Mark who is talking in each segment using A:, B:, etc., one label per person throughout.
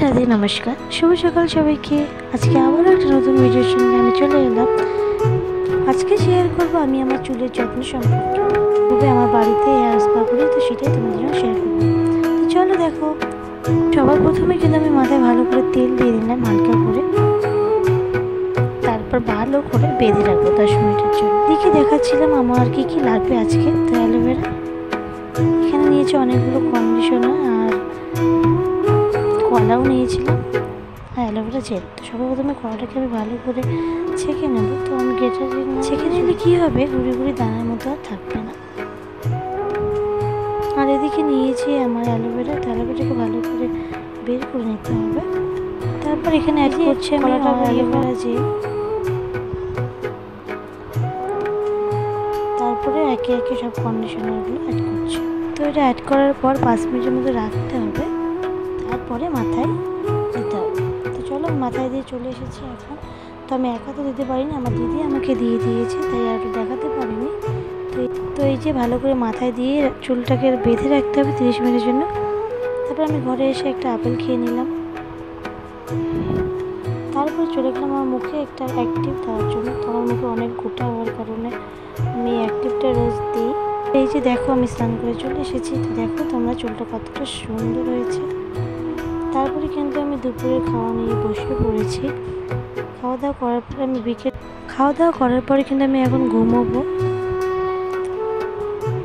A: রাধে নমস্কার, শুভ সকাল সবাইকে। আজকে আবার একটা নতুন ভিডিওর সঙ্গে আমি চলে এলাম। আজকে শেয়ার করবো আমি আমার চুলের যত্ন সম্পর্কে, তবে আমার বাড়িতে হেয়ার স্পা করি, তো সেটাই তোমাদের জন্য শেয়ার করবো। তো চলো দেখো। সবার প্রথমে কিন্তু আমি মাথায় ভালো করে তেল দিয়ে দিলাম হালকা করে, তারপর ভালো করে বেঁধে রাখবো 10 মিনিটের জন্য। দেখে দেখাচ্ছিলাম আমার কি কি লাগবে আজকে। তো অ্যালোভেরা এখানে নিয়েছি, অনেকগুলো কন্ডিশনার আর কলাও নিয়েছিলাম, আর অ্যালোভেরা জেল। তো সবার প্রথমে কলাটাকে আমি ভালো করে ছেঁকে নেব। তো আমি গ্রেটারে ছেঁকে নিলে কী হবে, গুঁড়ি গুঁড়ি দানার মতো আর থাকবে না। আর এদিকে নিয়েছি আমার অ্যালোভেরা, তো অ্যালোভেরাটাকে ভালো করে বের করে নিতে হবে। তারপর এখানে অ্যাড করছি আমি অ্যালোভেরা জেল। তারপরে একে একে সব কন্ডিশনারগুলো অ্যাড করছি। তো এটা অ্যাড করার পর 5 মিনিটের মধ্যে রাখতে হবে, তারপরে মাথায় দিতে হবে। তো চলো মাথায় দিয়ে চলে এসেছি এখন। তো আমি একা তো দিতে পারিনি, আমার দিদি আমাকে দিয়ে দিয়েছে, তাই আর দেখাতে পারিনি। তো এই যে ভালো করে মাথায় দিয়ে চুলটাকে বেঁধে রাখতে হবে 30 মিনিটের জন্য। তারপর আমি ঘরে এসে একটা আপেল খেয়ে নিলাম। তারপর চলে গেলাম আমার মুখে একটা অ্যাক্টিভ দেওয়ার জন্য। তো আমার মুখে অনেক গোটা হওয়ার কারণে আমি অ্যাক্টিভটা রোজ দিই। এই যে দেখো আমি স্নান করে চলে এসেছি। তো দেখো তোমরা চুলটা কতটা সুন্দর হয়েছে। তারপরে কিন্তু আমি দুপুরের খাওয়া নিয়ে বসে পড়েছি। খাওয়া দাওয়া করার পরে কিন্তু আমি এখন ঘুমোবো।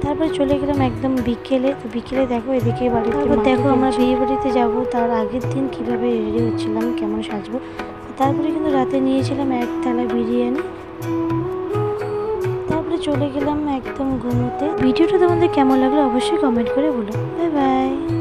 A: তারপরে চলে গেলাম একদম বিকেলে। তো বিকেলে দেখো এদিকে বাড়িতে দেখো আমরা বিয়ে বাড়িতে যাবো, তার আগের দিন কিভাবে রেডি হচ্ছিলাম, কেমন সাজবো। তারপরে কিন্তু রাতে নিয়েছিলাম 1 থালা বিরিয়ানি। তারপরে চলে গেলাম একদম ঘুমোতে। ভিডিওটা তোমাদের কেমন লাগলো অবশ্যই কমেন্ট করে বলো। Bye bye.